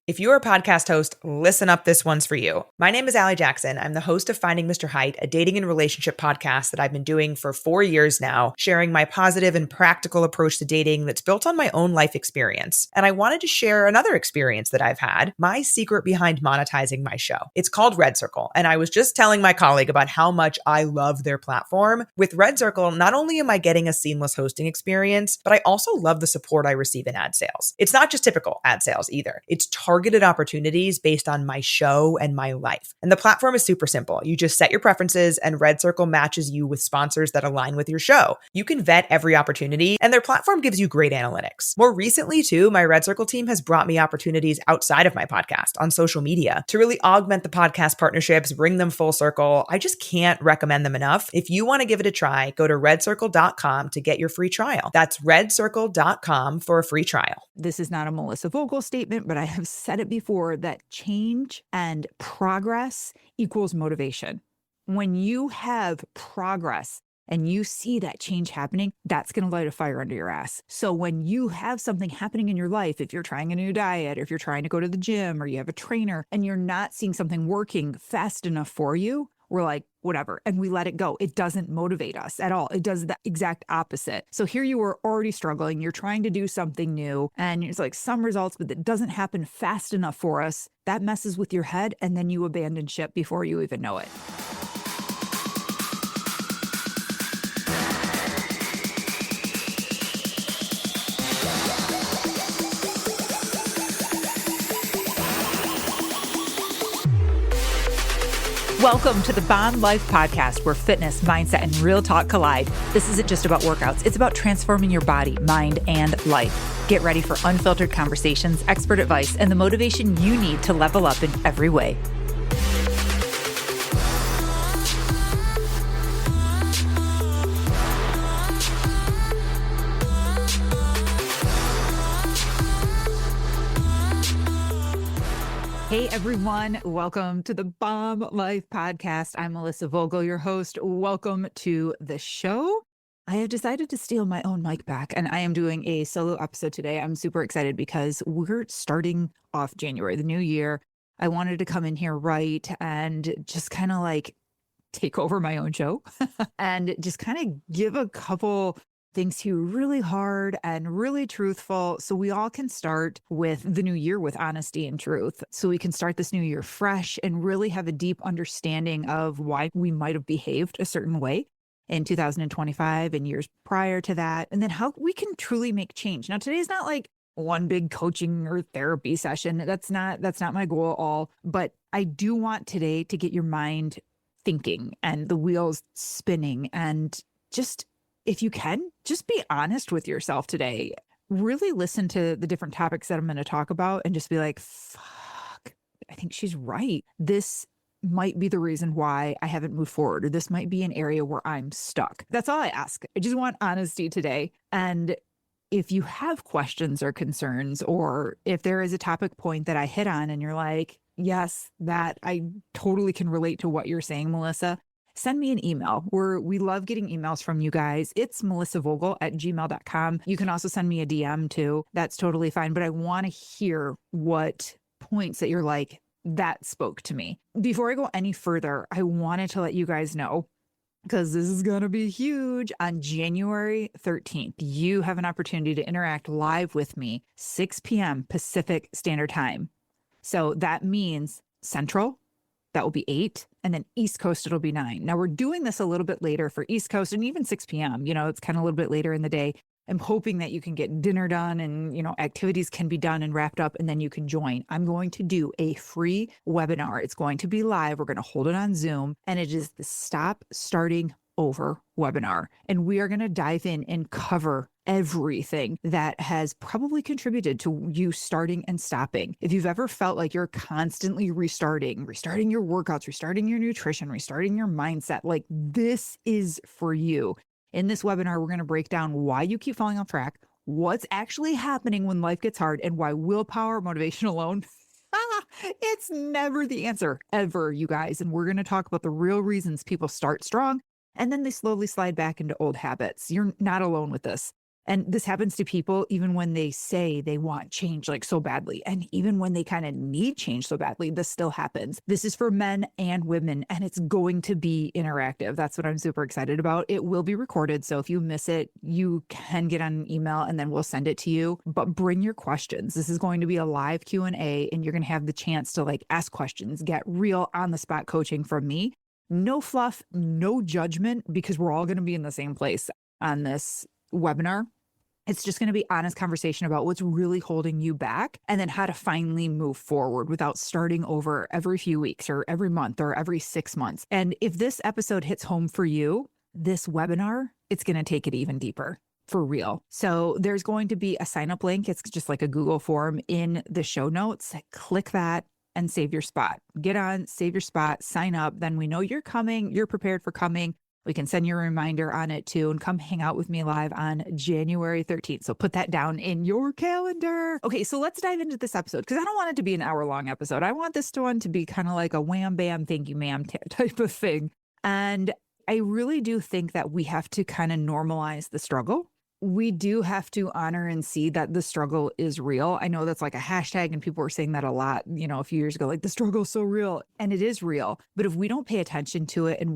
If you're a podcast host, listen up, this one's for you. My name is Allie Jackson. I'm the host of Finding Mr. Height, a dating and relationship podcast that I've been doing for 4 years now, sharing my positive and practical approach to dating that's built on my own life experience. And I wanted to share another experience that I've had, my secret behind monetizing my show. It's called Red Circle, and I was just telling my colleague about how much I love their platform. With Red Circle, not only am I getting a seamless hosting experience, but I also love the support I receive in ad sales. It's not just typical ad sales either. It's targeted opportunities based on my show and my life. And the platform is super simple. You just set your preferences and Red Circle matches you with sponsors that align with your show. You can vet every opportunity and their platform gives you great analytics. More recently too, my Red Circle team has brought me opportunities outside of my podcast on social media to really augment the podcast partnerships, bring them full circle. I just can't recommend them enough. If you want to give it a try, go to redcircle.com to get your free trial. That's redcircle.com for a free trial. This is not a Melissa Vogel statement, but I have said it before that change and progress equals motivation. When you have progress and you see that change happening, that's going to light a fire under your ass. So when you have something happening in your life, if you're trying a new diet, or if you're trying to go to the gym, or you have a trainer and you're not seeing something working fast enough for you, we're like, whatever, and we let it go. It doesn't motivate us at all. It does the exact opposite. So here you are already struggling. You're trying to do something new and it's like some results, but it doesn't happen fast enough for us. That messes with your head and then you abandon ship before you even know it. Welcome to the Bomb Life Podcast, where fitness, mindset, and real talk collide. This isn't just about workouts. It's about transforming your body, mind, and life. Get ready for unfiltered conversations, expert advice, and the motivation you need to level up in every way. Hey everyone, welcome to the Bomb Life Podcast. I'm Melissa Vogel, your host. Welcome to the show. I have decided to steal my own mic back and I am doing a solo episode today. I'm super excited because we're starting off January, the new year. I wanted to come in here right and just kind of like take over my own show and just kind of give a couple things to you really hard and really truthful so we all can start with the new year with honesty and truth. So we can start this new year fresh and really have a deep understanding of why we might have behaved a certain way in 2025 and years prior to that, and then how we can truly make change. Now, today's not like one big coaching or therapy session. That's not my goal at all. But I do want today to get your mind thinking and the wheels spinning and just, if you can, just be honest with yourself today. Really listen to the different topics that I'm going to talk about and just be like, fuck, I think she's right. This might be the reason why I haven't moved forward, or this might be an area where I'm stuck. That's all I ask. I just want honesty today. And if you have questions or concerns, or if there is a topic point that I hit on and you're like, yes, that I totally can relate to what you're saying, Melissa, send me an email. We love getting emails from you guys. It's melissavogel@gmail.com. You can also send me a DM too. That's totally fine. But I want to hear what points that you're like, that spoke to me. Before I go any further, I wanted to let you guys know, because this is going to be huge. On January 13th, you have an opportunity to interact live with me, 6 p.m. Pacific Standard Time. So that means Central, that will be 8, and then East Coast, it'll be 9. Now we're doing this a little bit later for East Coast and even 6 p.m. It's kind of a little bit later in the day. I'm hoping that you can get dinner done and, activities can be done and wrapped up and then you can join. I'm going to do a free webinar. It's going to be live. We're going to hold it on Zoom, and it is the Stop Starting Over webinar. And we are going to dive in and cover everything that has probably contributed to you starting and stopping. If you've ever felt like you're constantly restarting your workouts, restarting your nutrition, restarting your mindset, like this is for you. In this webinar, we're going to break down why you keep falling off track, what's actually happening when life gets hard, and why willpower, motivation alone, it's never the answer, ever, you guys. And we're going to talk about the real reasons people start strong and then they slowly slide back into old habits. You're not alone with this. And this happens to people even when they say they want change like so badly. And even when they kind of need change so badly, this still happens. This is for men and women, and it's going to be interactive. That's what I'm super excited about. It will be recorded. So if you miss it, you can get on an email and then we'll send it to you. But bring your questions. This is going to be a live Q&A, and you're going to have the chance to like ask questions, get real on the spot coaching from me. No fluff, no judgment, because we're all going to be in the same place on this webinar. It's just going to be honest conversation about what's really holding you back and then how to finally move forward without starting over every few weeks or every month or every 6 months. And if this episode hits home for you, this webinar, it's going to take it even deeper. For real. So there's going to be a sign up link. It's just like a Google form in the show notes. Click that and save your spot. Get on, save your spot, sign up. Then we know you're coming. You're prepared for coming. We can send you a reminder on it too, and come hang out with me live on January 13th. So put that down in your calendar. Okay, so let's dive into this episode, because I don't want it to be an hour-long episode. I want this one to be kind of like a wham, bam, thank you, ma'am type of thing. And I really do think that we have to kind of normalize the struggle. We do have to honor and see that the struggle is real. I know that's like a hashtag, and people were saying that a lot, a few years ago, like the struggle is so real, and it is real. But if we don't pay attention to it and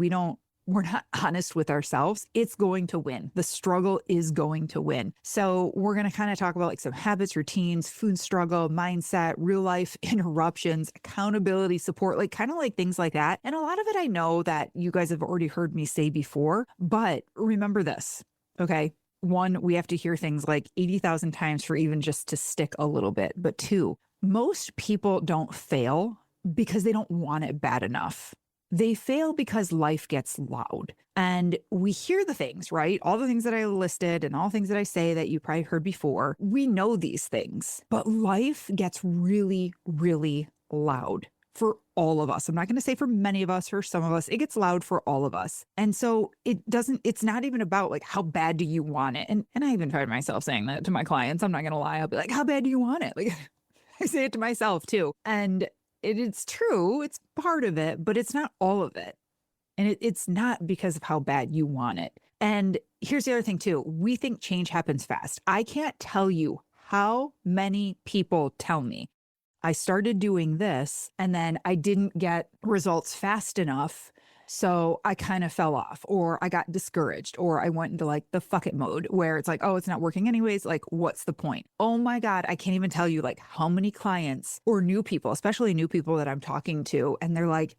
we're not honest with ourselves, it's going to win. The struggle is going to win. So we're going to kind of talk about like some habits, routines, food struggle, mindset, real life interruptions, accountability, support, like kind of like things like that. And a lot of it I know that you guys have already heard me say before, but remember this, okay? One, we have to hear things like 80,000 times for even just to stick a little bit. But two, most people don't fail because they don't want it bad enough. They fail because life gets loud, and we hear the things, right? All the things that I listed and all the things that I say that you probably heard before, we know these things, but life gets really, really loud for all of us. I'm not going to say for many of us, for some of us, it gets loud for all of us. And so it's not even about like, how bad do you want it? And I even find myself saying that to my clients. I'm not going to lie. I'll be like, how bad do you want it? Like I say it to myself too. And it's true. It's part of it, but it's not all of it. And it's not because of how bad you want it. And here's the other thing too. We think change happens fast. I can't tell you how many people tell me I started doing this and then I didn't get results fast enough. So I kind of fell off, or I got discouraged, or I went into like the fuck it mode where it's like, oh, it's not working anyways. Like, what's the point? Oh my God. I can't even tell you like how many clients or new people, especially new people that I'm talking to, and they're like,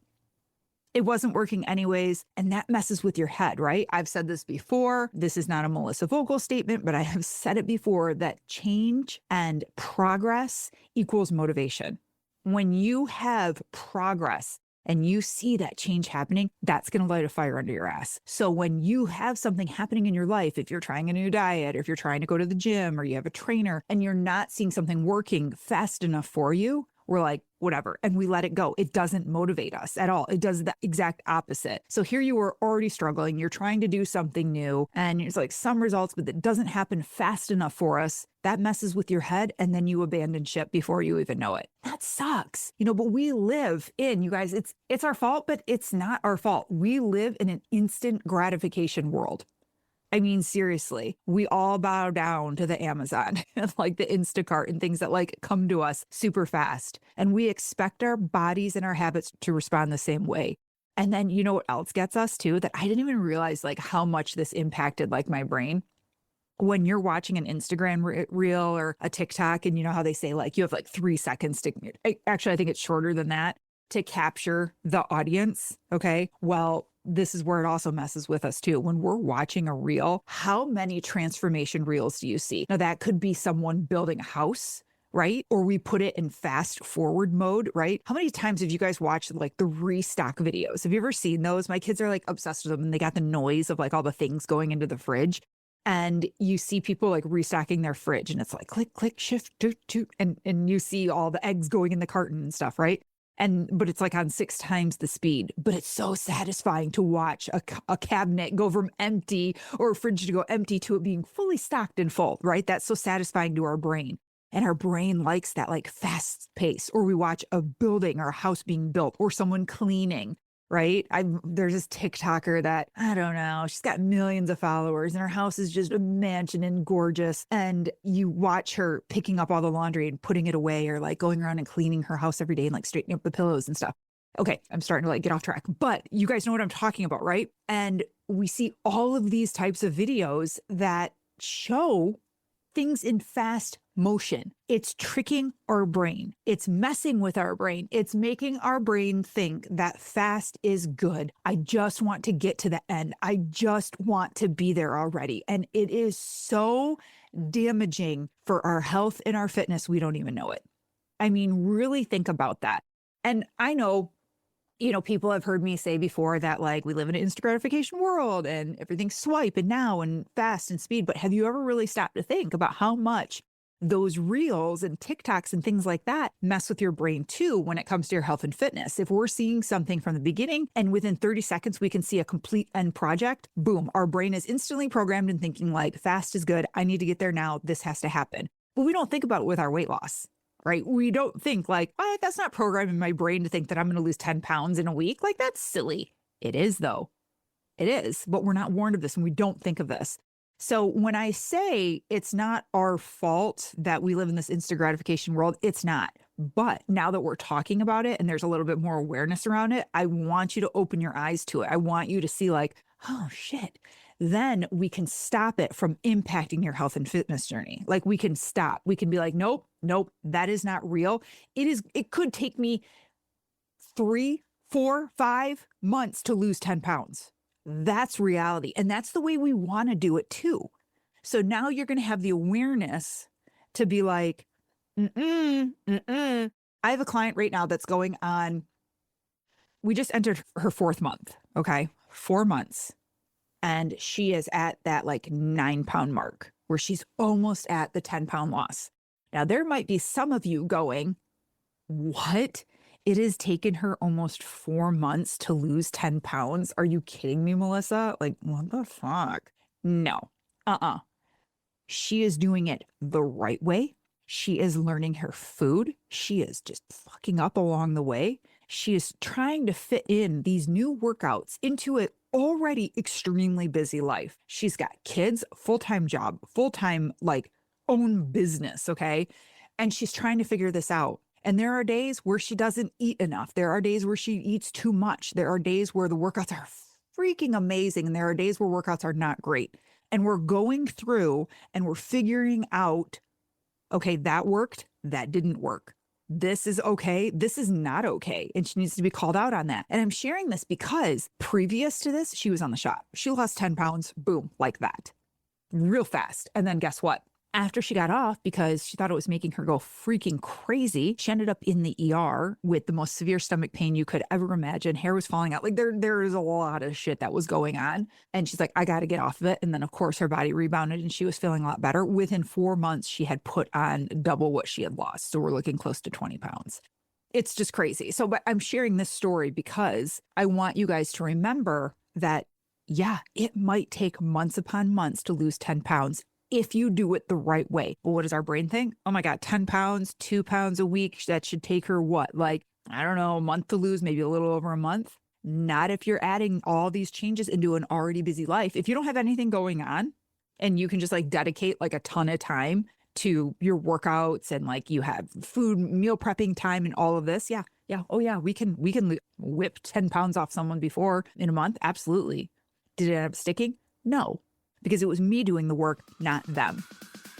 it wasn't working anyways. And that messes with your head, right? I've said this before. This is not a Melissa Vogel statement, but I have said it before that change and progress equals motivation. When you have progress and you see that change happening, that's going to light a fire under your ass. So when you have something happening in your life, if you're trying a new diet, or if you're trying to go to the gym, or you have a trainer and you're not seeing something working fast enough for you, we're like, whatever. And we let it go. It doesn't motivate us at all. It does the exact opposite. So here you were already struggling. You're trying to do something new and it's like some results, but it doesn't happen fast enough for us. That messes with your head. And then you abandon ship before you even know it. That sucks, but we live in, you guys, it's our fault, but it's not our fault. We live in an instant gratification world. I mean, seriously, we all bow down to the Amazon and like the Instacart and things that like come to us super fast. And we expect our bodies and our habits to respond the same way. And then you know what else gets us too, that I didn't even realize like how much this impacted like my brain. When you're watching an Instagram reel or a TikTok, and you know how they say like you have like 3 seconds to, actually, I think it's shorter than that, to capture the audience. Okay. Well, this is where it also messes with us too. When we're watching a reel, how many transformation reels do you see? Now that could be someone building a house, right? Or we put it in fast forward mode, right? How many times have you guys watched like the restock videos? Have you ever seen those? My kids are like obsessed with them, and they got the noise of like all the things going into the fridge. And you see people like restocking their fridge, and it's like click, click, shift, toot, toot, and you see all the eggs going in the carton and stuff, right? But it's like on 6 times the speed. But it's so satisfying to watch a cabinet go from empty, or a fridge to go empty, to it being fully stocked and full, right? That's so satisfying to our brain. And our brain likes that like fast pace. Or we watch a building or a house being built, or someone cleaning, right? There's this TikToker that, I don't know, she's got millions of followers and her house is just a mansion and gorgeous. And you watch her picking up all the laundry and putting it away, or like going around and cleaning her house every day and like straightening up the pillows and stuff. Okay, I'm starting to like get off track, but you guys know what I'm talking about, right? And we see all of these types of videos that show things in fast motion. It's tricking our brain. It's messing with our brain. It's making our brain think that fast is good. I just want to get to the end. I just want to be there already. And it is so damaging for our health and our fitness. We don't even know it. I mean, really think about that. And I know, people have heard me say before that like we live in an instant gratification world and everything's swipe and now and fast and speed. But have you ever really stopped to think about how much those reels and TikToks and things like that mess with your brain too when it comes to your health and fitness? If we're seeing something from the beginning and within 30 seconds we can see a complete end project, boom, our brain is instantly programmed and thinking like fast is good. I need to get there now. This has to happen. But we don't think about it with our weight loss. Right? We don't think like, that's not programming my brain to think that I'm going to lose 10 pounds in a week. Like, that's silly. It is, though. It is. But we're not warned of this and we don't think of this. So when I say it's not our fault that we live in this instant gratification world, it's not. But now that we're talking about it and there's a little bit more awareness around it, I want you to open your eyes to it. I want you to see like, oh, shit. Then we can stop it from impacting your health and fitness journey. Like we can stop. We can be like, nope, that is not real. It could take me 3, 4, 5 months to lose 10 pounds. That's reality. And that's the way we want to do it too. So now you're going to have the awareness to be like, I have a client right now that's going on, we just entered her 4th month. Okay. 4 months. And she is at that like 9-pound mark where she's almost at the 10-pound loss. Now, there might be some of you going, what? It has taken her almost 4 months to lose 10 pounds. Are you kidding me, Melissa? Like, what the fuck? No. She is doing it the right way. She is learning her food. She is just fucking up along the way. She is trying to fit in these new workouts into an already extremely busy life. She's got kids, full-time job, full-time like own business, okay? And she's trying to figure this out. And there are days where she doesn't eat enough. There are days where she eats too much. There are days where the workouts are freaking amazing. And there are days where workouts are not great. And we're going through and we're figuring out, okay, that worked, that didn't work. This is okay. This is not okay. And she needs to be called out on that. And I'm sharing this because previous to this, she was on the shot. She lost 10 pounds, boom, like that, real fast. And then guess what? After she got off, because she thought it was making her go freaking crazy, she ended up in the ER with the most severe stomach pain you could ever imagine. Hair was falling out. Like there is a lot of shit that was going on. And she's like, I got to get off of it. And then of course her body rebounded and she was feeling a lot better. Within 4 months, she had put on double what she had lost. So we're looking close to 20 pounds. It's just crazy. So, but I'm sharing this story because I want you guys to remember that, yeah, it might take months upon months to lose 10 pounds. If you do it the right way. Well, what does our brain think? Oh my God, 10 pounds, 2 pounds a week. That should take her what? Like, I don't know, a month to lose, maybe a little over a month. Not if you're adding all these changes into an already busy life. If you don't have anything going on and you can just like dedicate like a ton of time to your workouts and like you have food, meal prepping time and all of this. Yeah. Oh yeah, we can whip 10 pounds off someone before in a month. Absolutely. Did it end up sticking? No. Because it was me doing the work, not them.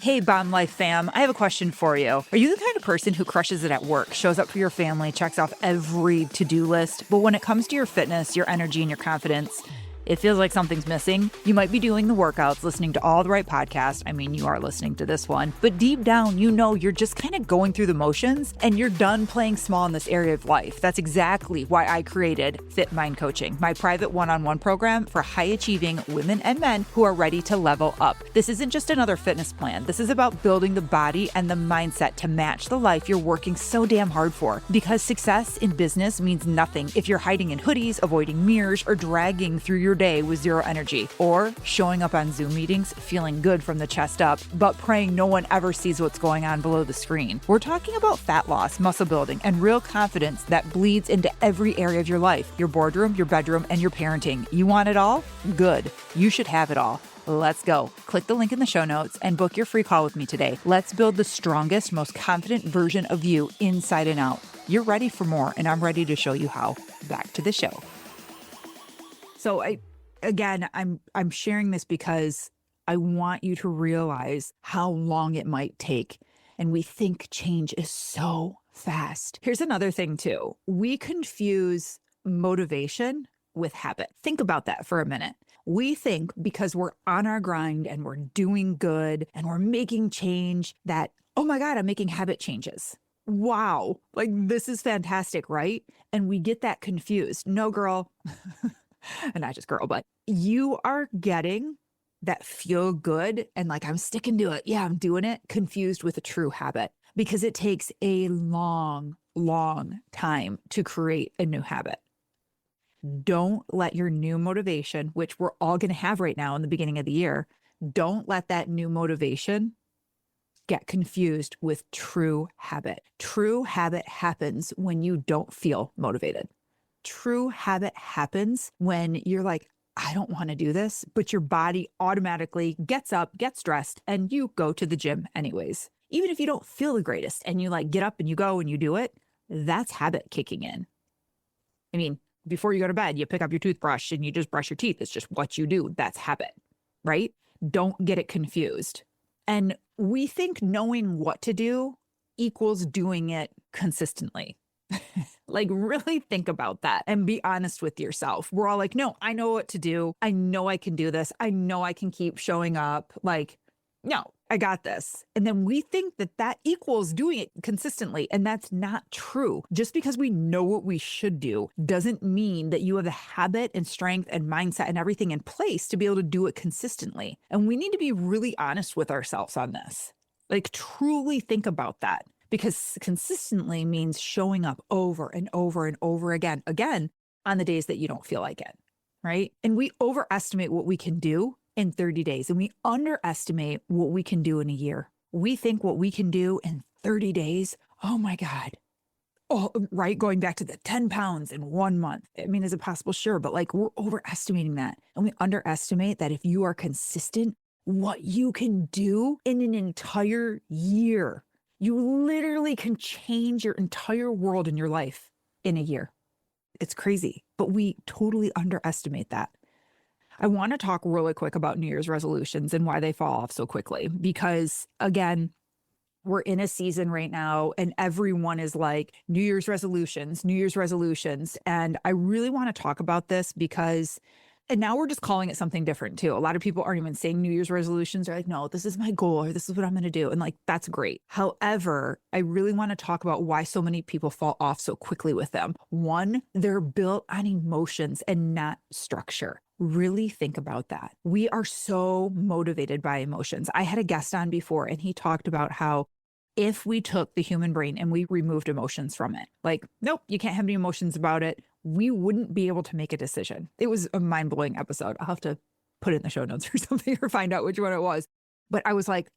Hey, Bomb Life fam, I have a question for you. Are you the kind of person who crushes it at work, shows up for your family, checks off every to-do list, but when it comes to your fitness, your energy, and your confidence, it feels like something's missing? You might be doing the workouts, listening to all the right podcasts. I mean, you are listening to this one. But deep down, you know you're just kind of going through the motions and you're done playing small in this area of life. That's exactly why I created Fit Mind Coaching, my private one-on-one program for high-achieving women and men who are ready to level up. This isn't just another fitness plan. This is about building the body and the mindset to match the life you're working so damn hard for. Because success in business means nothing if you're hiding in hoodies, avoiding mirrors, or dragging through your your day with zero energy, or showing up on Zoom meetings feeling good from the chest up, but praying no one ever sees what's going on below the screen. We're talking about fat loss, muscle building, and real confidence that bleeds into every area of your life, your boardroom, your bedroom, and your parenting. You want it all? Good. You should have it all. Let's go. Click the link in the show notes and book your free call with me today. Let's build the strongest, most confident version of you inside and out. You're ready for more, and I'm ready to show you how. Back to the show. So I'm sharing this because I want you to realize how long it might take. And we think change is so fast. Here's another thing too. We confuse motivation with habit. Think about that for a minute. We think because we're on our grind and we're doing good and we're making change that, oh my God, I'm making habit changes. Wow. Like this is fantastic, right? And we get that confused. No, girl, and not just girl, but you are getting that feel good and like, I'm sticking to it. Yeah, I'm doing it, confused with a true habit, because it takes a long, long time to create a new habit. Don't let your new motivation, which we're all going to have right now in the beginning of the year, don't let that new motivation get confused with true habit. True habit happens when you don't feel motivated. True habit happens when you're like, I don't want to do this, but your body automatically gets up, gets dressed, and you go to the gym anyways. Even if you don't feel the greatest and you like get up and you go and you do it, that's habit kicking in. I mean, before you go to bed, you pick up your toothbrush and you just brush your teeth. It's just what you do. That's habit, right? Don't get it confused. And we think knowing what to do equals doing it consistently. Like really think about that and be honest with yourself. We're all like, no, I know what to do. I know I can do this. I know I can keep showing up. Like, no, I got this. And then we think that that equals doing it consistently. And that's not true. Just because we know what we should do doesn't mean that you have the habit and strength and mindset and everything in place to be able to do it consistently. And we need to be really honest with ourselves on this. Like truly think about that, because consistently means showing up over and over and over again on the days that you don't feel like it, right? And we overestimate what we can do in 30 days. And we underestimate what we can do in a year. We think what we can do in 30 days, oh my God. Oh, right. Going back to the 10 pounds in 1 month. I mean, is it possible? Sure. But like we're overestimating that. And we underestimate that if you are consistent, what you can do in an entire year. You literally can change your entire world in your life in a year. It's crazy, but we totally underestimate that. I want to talk really quick about New Year's resolutions and why they fall off so quickly, because again, we're in a season right now and everyone is like New Year's resolutions, New Year's resolutions. And I really want to talk about this because, and now we're just calling it something different too. A lot of people aren't even saying New Year's resolutions. They're like, no, this is my goal or this is what I'm going to do. And like, that's great. However, I really want to talk about why so many people fall off so quickly with them. One, they're built on emotions and not structure. Really think about that. We are so motivated by emotions. I had a guest on before and he talked about how if we took the human brain and we removed emotions from it, like, nope, you can't have any emotions about it, we wouldn't be able to make a decision. It was a mind-blowing episode. I'll have to put it in the show notes or something or find out which one it was. But I was like,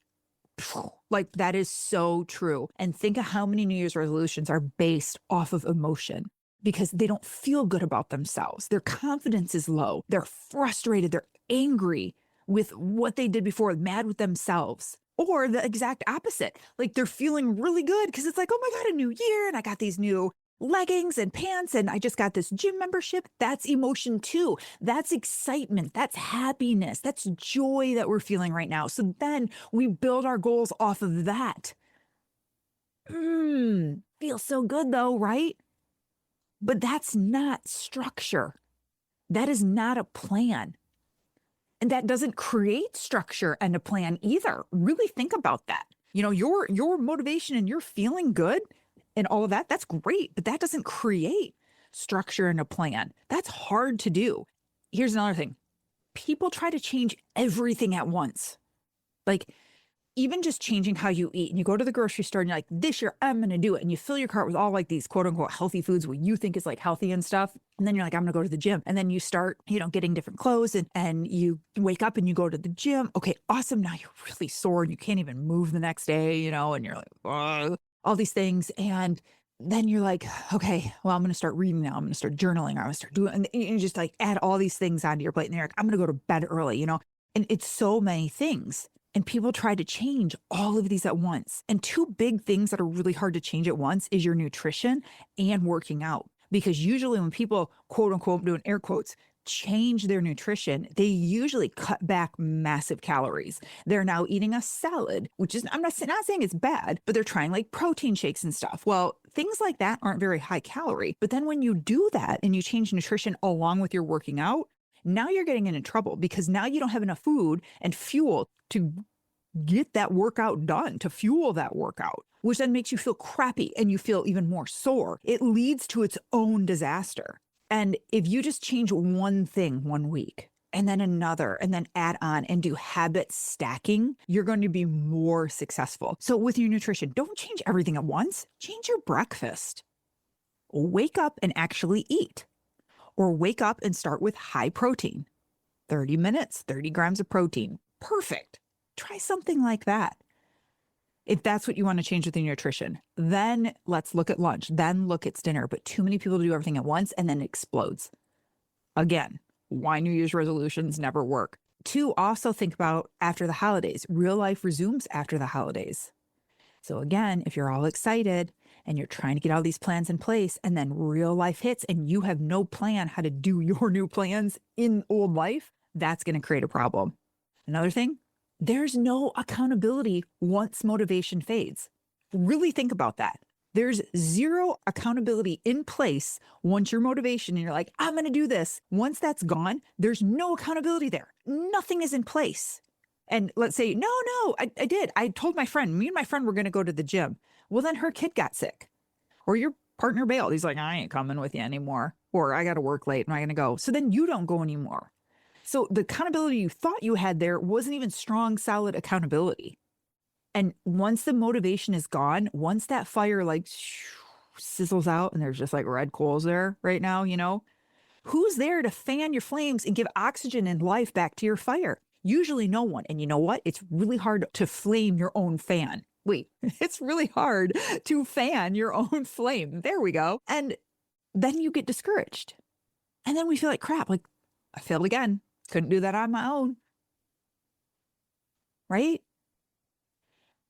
that is so true. And think of how many New Year's resolutions are based off of emotion, because they don't feel good about themselves. Their confidence is low. They're frustrated. They're angry with what they did before, mad with themselves. Or the exact opposite. Like they're feeling really good because it's like, oh my God, a new year. And I got these new leggings and pants and I just got this gym membership. That's emotion too. That's excitement. That's happiness. That's joy that we're feeling right now. So then we build our goals off of that. Feels so good though, right? But that's not structure. That is not a plan. And that doesn't create structure and a plan either. Really think about that. You know, your motivation and you're feeling good and all of that, that's great, but that doesn't create structure and a plan. That's hard to do. Here's another thing. People try to change everything at once. Like even just changing how you eat, and you go to the grocery store and you're like, this year I'm going to do it. And you fill your cart with all like these quote unquote healthy foods, what you think is like healthy and stuff. And then you're like, I'm going to go to the gym. And then you start, getting different clothes and you wake up and you go to the gym. Okay, awesome. Now you're really sore and you can't even move the next day, and you're like, oh, all these things. And then you're like, okay, well, I'm going to start reading now. I'm going to start journaling. I'm going to start doing, and you just like add all these things onto your plate. And you're like, I'm going to go to bed early, and it's so many things. And people try to change all of these at once. And two big things that are really hard to change at once is your nutrition and working out. Because usually when people, quote unquote, doing air quotes, change their nutrition, they usually cut back massive calories. They're now eating a salad, which is, I'm not saying it's bad, but they're trying like protein shakes and stuff. Well, things like that aren't very high calorie. But then when you do that and you change nutrition along with your working out, now you're getting into trouble because now you don't have enough food and fuel to get that workout done, to fuel that workout, which then makes you feel crappy and you feel even more sore. It leads to its own disaster. And if you just change one thing one week and then another and then add on and do habit stacking, you're going to be more successful. So with your nutrition, don't change everything at once. Change your breakfast. Wake up and actually eat. Or wake up and start with high protein. 30 minutes, 30 grams of protein. Perfect. Try something like that. If that's what you want to change with your nutrition, then let's look at lunch, then look at dinner. But too many people do everything at once and then it explodes. Again, why New Year's resolutions never work. Two, also think about after the holidays. Real life resumes after the holidays. So again, if you're all excited and you're trying to get all these plans in place and then real life hits and you have no plan how to do your new plans in old life, that's going to create a problem. Another thing, there's no accountability once motivation fades. Really think about that. There's zero accountability in place once your motivation and you're like, I'm going to do this. Once that's gone, there's no accountability there. Nothing is in place. And let's say, no, I did. I told my friend, me and my friend were going to go to the gym. Well, then her kid got sick. Or your partner bailed. He's like, I ain't coming with you anymore. Or I got to work late. Am I going to go? So then you don't go anymore. So the accountability you thought you had there wasn't even strong, solid accountability. And once the motivation is gone, once that fire like sizzles out and there's just like red coals there right now, who's there to fan your flames and give oxygen and life back to your fire? Usually no one. And you know what? It's really hard to flame your own fan. Wait, it's really hard to fan your own flame. There we go. And then you get discouraged. And then we feel like crap, like I failed again. Couldn't do that on my own. Right?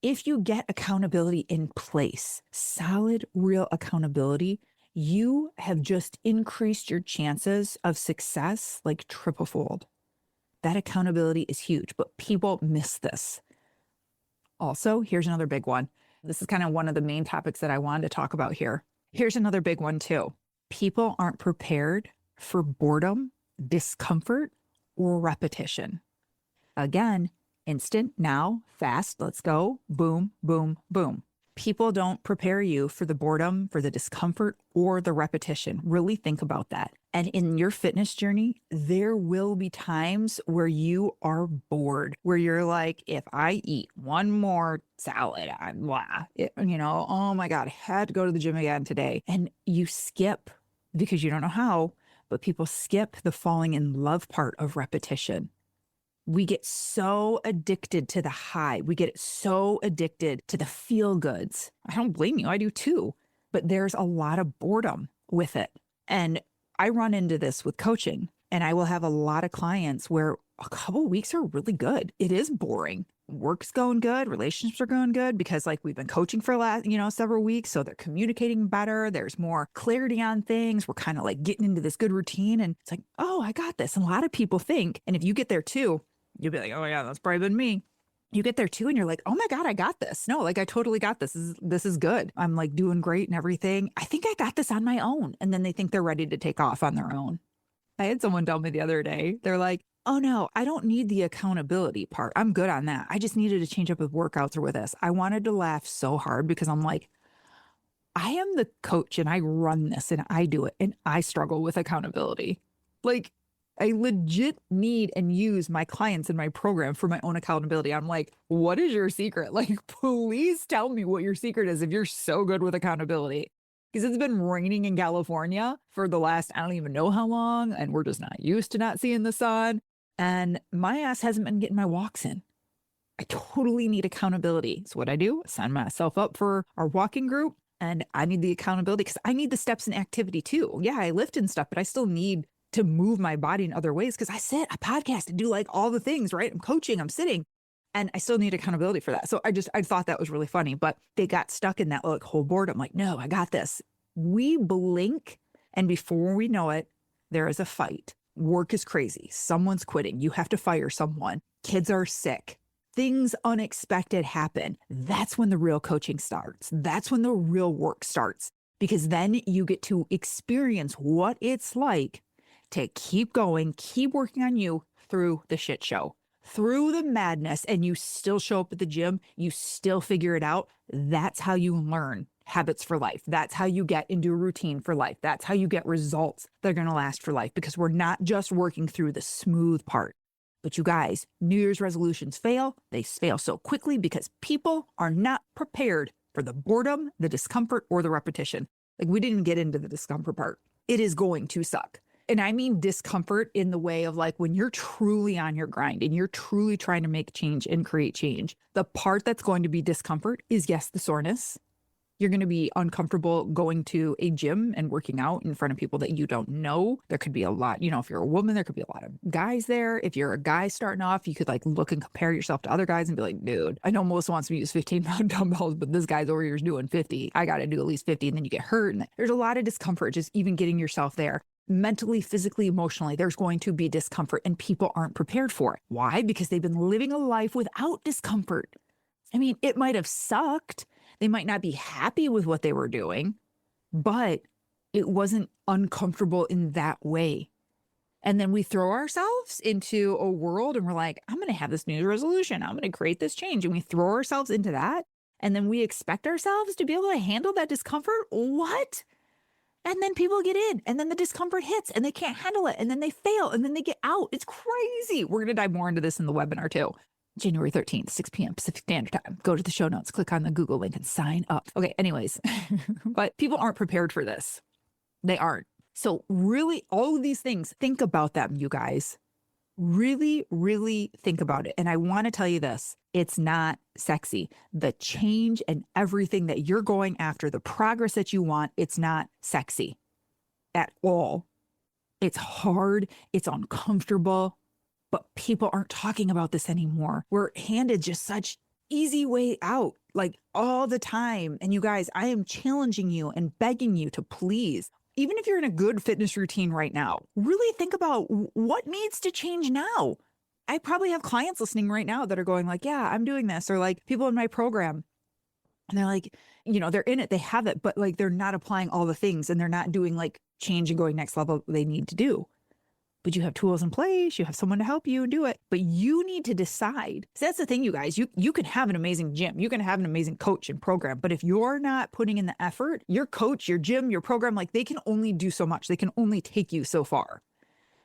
If you get accountability in place, solid, real accountability, you have just increased your chances of success like triple-fold. That accountability is huge, but people miss this. Also, here's another big one. This is kind of one of the main topics that I wanted to talk about here. Here's another big one too. People aren't prepared for boredom, discomfort, or repetition. Again, instant, now, fast, let's go, boom, boom, boom. People don't prepare you for the boredom, for the discomfort, or the repetition. Really think about that. And in your fitness journey, there will be times where you are bored, where you're like, if I eat one more salad, I'm blah. Oh my God, I had to go to the gym again today. And you skip because you don't know how, but people skip the falling in love part of repetition. We get so addicted to the high. We get so addicted to the feel goods. I don't blame you. I do too. But there's a lot of boredom with it. And I run into this with coaching, and I will have a lot of clients where a couple of weeks are really good. It is boring. Work's going good. Relationships are going good because like we've been coaching for several weeks. So they're communicating better. There's more clarity on things. We're kind of like getting into this good routine. And it's like, oh, I got this. And a lot of people think, and if you get there too, you'll be like, oh yeah, that's probably been me. You get there too and you're like, oh my God, I got this. No, like I totally got this. This is good. I'm like doing great and everything. I think I got this on my own. And then they think they're ready to take off on their own. I had someone tell me the other day, they're like, oh no, I don't need the accountability part. I'm good on that. I just needed to change up with workouts or with this. I wanted to laugh so hard because I'm like, I am the coach and I run this and I do it and I struggle with accountability. Like, I legit need and use my clients in my program for my own accountability. I'm like, what is your secret? Like, please tell me what your secret is if you're so good with accountability. Because it's been raining in California for the last, I don't even know how long, and we're just not used to not seeing the sun. And my ass hasn't been getting my walks in. I totally need accountability. So what I do, sign myself up for our walking group, and I need the accountability because I need the steps and activity too. Yeah, I lift and stuff, but I still need to move my body in other ways because I sit, I podcast, and do like all the things, right? I'm coaching, I'm sitting, and I still need accountability for that. So I thought that was really funny, but they got stuck in that like whole board. I'm like, no, I got this. We blink, and before we know it, there is a fight. Work is crazy. Someone's quitting. You have to fire someone. Kids are sick. Things unexpected happen. That's when the real coaching starts. That's when the real work starts, because then you get to experience what it's like to keep going, keep working on you through the shit show, through the madness, and you still show up at the gym. You still figure it out. That's how you learn habits for life. That's how you get into a routine for life. That's how you get results that are going to last for life, because we're not just working through the smooth part. But you guys, New Year's resolutions fail. They fail so quickly because people are not prepared for the boredom, the discomfort, or the repetition. Like, we didn't get into the discomfort part. It is going to suck. And I mean discomfort in the way of like when you're truly on your grind and you're truly trying to make change and create change. The part that's going to be discomfort is, yes, the soreness. You're going to be uncomfortable going to a gym and working out in front of people that you don't know. There could be a lot, if you're a woman, there could be a lot of guys there. If you're a guy starting off, you could like look and compare yourself to other guys and be like, dude, I know Melissa wants me to use 15-pound dumbbells, but this guy's over here is doing 50. I got to do at least 50. And then you get hurt. And there's a lot of discomfort just even getting yourself there. Mentally, physically, emotionally, there's going to be discomfort, and people aren't prepared for it. Why? Because they've been living a life without discomfort. I mean, it might have sucked. They might not be happy with what they were doing, but it wasn't uncomfortable in that way. And then we throw ourselves into a world and we're like, I'm going to have this New Year's resolution. I'm going to create this change. And we throw ourselves into that. And then we expect ourselves to be able to handle that discomfort. What? And then people get in, and then the discomfort hits and they can't handle it. And then they fail, and then they get out. It's crazy. We're going to dive more into this in the webinar too. January 13th, 6 p.m. Pacific Standard Time. Go to the show notes, click on the Google link and sign up. Okay, anyways, but people aren't prepared for this. They aren't. So really, all of these things, think about them, you guys. Really, really think about it. And I want to tell you this, it's not sexy. The change and everything that you're going after, the progress that you want, it's not sexy at all. It's hard. It's uncomfortable. But people aren't talking about this anymore. We're handed just such easy way out, like all the time. And you guys, I am challenging you and begging you to please, even if you're in a good fitness routine right now, really think about what needs to change now. I probably have clients listening right now that are going like, yeah, I'm doing this. Or like people in my program, and they're like, they're in it, they have it, but like they're not applying all the things, and they're not doing like change and going next level they need to do. But you have tools in place, you have someone to help you do it, but you need to decide. So that's the thing, you guys, you can have an amazing gym, you can have an amazing coach and program, but if you're not putting in the effort, your coach, your gym, your program, like they can only do so much. They can only take you so far.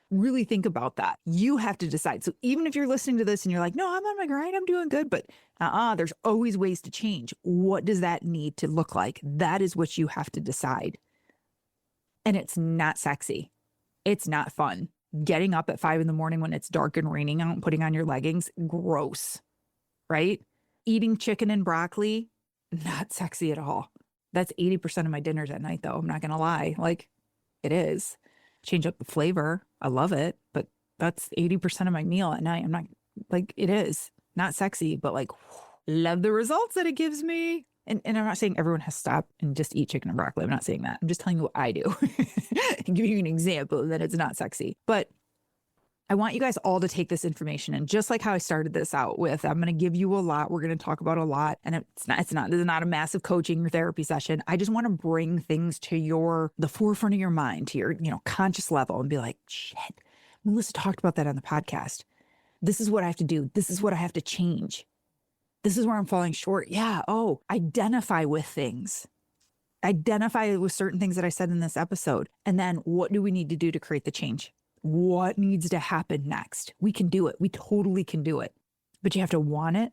Really think about that. You have to decide. So even if you're listening to this and you're like, no, I'm on my grind, I'm doing good, but there's always ways to change. What does that need to look like? That is what you have to decide. And it's not sexy. It's not fun. Getting up at 5 a.m. when it's dark and raining out and putting on your leggings, gross, right? Eating chicken and broccoli, not sexy at all. That's 80% of my dinners at night, though. I'm not going to lie. Like, it is. Change up the flavor. I love it, but that's 80% of my meal at night. I'm not, like, it is not sexy, but like, love the results that it gives me. And I'm not saying everyone has to stop and just eat chicken and broccoli. I'm not saying that. I'm just telling you what I do. I'm giving you an example that it's not sexy. But I want you guys all to take this information, and just like how I started this out with, I'm going to give you a lot. We're going to talk about a lot, and this is not a massive coaching or therapy session. I just want to bring things to the forefront of your mind, to your, conscious level, and be like, shit, Melissa talked about that on the podcast. This is what I have to do. This is what I have to change. This is where I'm falling short. Yeah. Oh, identify with things. Identify with certain things that I said in this episode. And then what do we need to do to create the change? what needs to happen next. We can do it. We totally can do it. But you have to want it.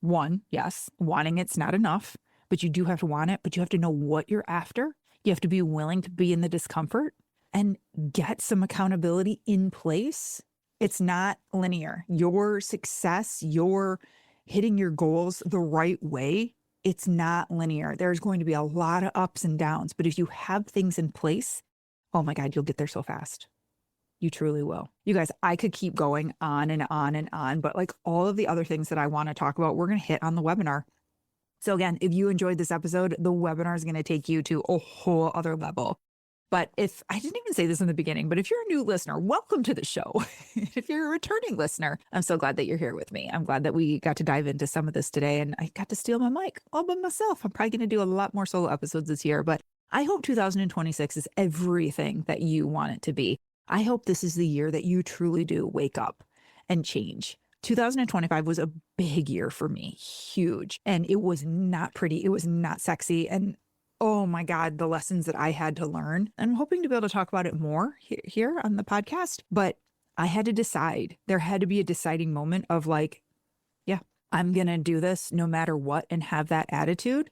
One, yes, wanting it's not enough, but you do have to want it, but you have to know what you're after. You have to be willing to be in the discomfort and get some accountability in place. It's not linear. Your success, your hitting your goals the right way, it's not linear. There's going to be a lot of ups and downs, but if you have things in place, oh my God, you'll get there so fast. You truly will. You guys, I could keep going on and on and on, but like all of the other things that I want to talk about, we're going to hit on the webinar. So again, if you enjoyed this episode, the webinar is going to take you to a whole other level. But if I didn't even say this in the beginning, but if you're a new listener, welcome to the show. If you're a returning listener, I'm so glad that you're here with me. I'm glad that we got to dive into some of this today and I got to steal my mic all by myself. I'm probably going to do a lot more solo episodes this year, but I hope 2026 is everything that you want it to be. I hope this is the year that you truly do wake up and change. 2025 was a big year for me, huge. And it was not pretty. It was not sexy. And oh my God, the lessons that I had to learn. I'm hoping to be able to talk about it more here on the podcast, but I had to decide. There had to be a deciding moment of like, yeah, I'm going to do this no matter what and have that attitude,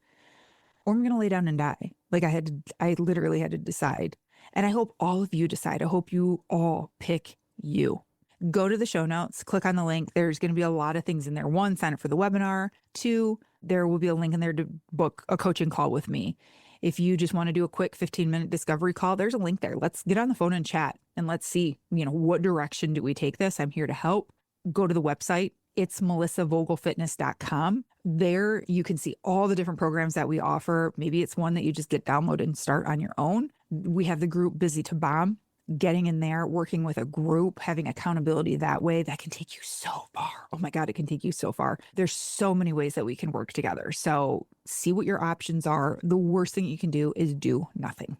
or I'm going to lay down and die. Like I literally had to decide. And I hope all of you decide. I hope you all pick you. Go to the show notes, click on the link. There's going to be a lot of things in there. One, sign up for the webinar. Two, there will be a link in there to book a coaching call with me. If you just want to do a quick 15-minute discovery call, there's a link there. Let's get on the phone and chat and let's see, what direction do we take this? I'm here to help. Go to the website. It's melissavogelfitness.com. There you can see all the different programs that we offer. Maybe it's one that you just get downloaded and start on your own. We have the group Busy to Bomb. Getting in there, working with a group, having accountability that way, that can take you so far. Oh my God, it can take you so far. There's so many ways that we can work together. So see what your options are. The worst thing you can do is do nothing.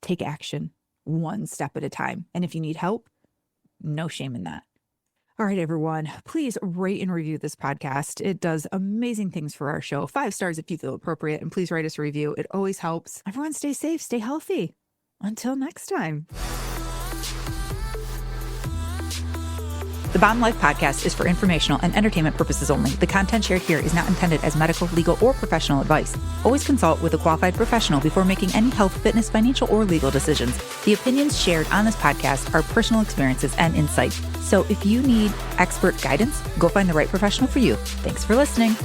Take action one step at a time. And if you need help, no shame in that. All right, everyone, please rate and review this podcast. It does amazing things for our show. 5 stars if you feel appropriate. And please write us a review. It always helps. Everyone stay safe, stay healthy. Until next time. The Bomb Life podcast is for informational and entertainment purposes only. The content shared here is not intended as medical, legal, or professional advice. Always consult with a qualified professional before making any health, fitness, financial, or legal decisions. The opinions shared on this podcast are personal experiences and insight. So if you need expert guidance, go find the right professional for you. Thanks for listening.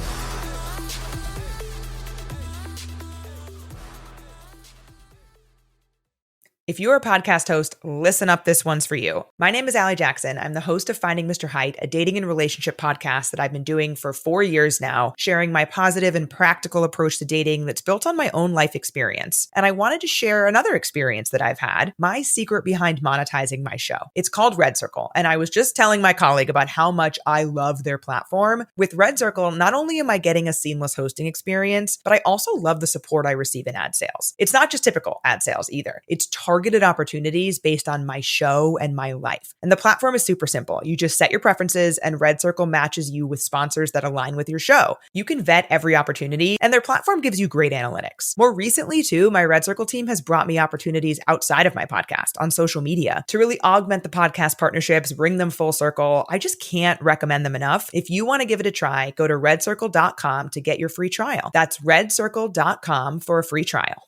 If you're a podcast host, listen up, this one's for you. My name is Allie Jackson. I'm the host of Finding Mr. Height, a dating and relationship podcast that I've been doing for 4 years now, sharing my positive and practical approach to dating that's built on my own life experience. And I wanted to share another experience that I've had, my secret behind monetizing my show. It's called Red Circle, and I was just telling my colleague about how much I love their platform. With Red Circle, not only am I getting a seamless hosting experience, but I also love the support I receive in ad sales. It's not just typical ad sales either. It's targeted opportunities based on my show and my life. And the platform is super simple. You just set your preferences and Red Circle matches you with sponsors that align with your show. You can vet every opportunity and their platform gives you great analytics. More recently too, my Red Circle team has brought me opportunities outside of my podcast on social media to really augment the podcast partnerships, bring them full circle. I just can't recommend them enough. If you want to give it a try, go to redcircle.com to get your free trial. That's redcircle.com for a free trial.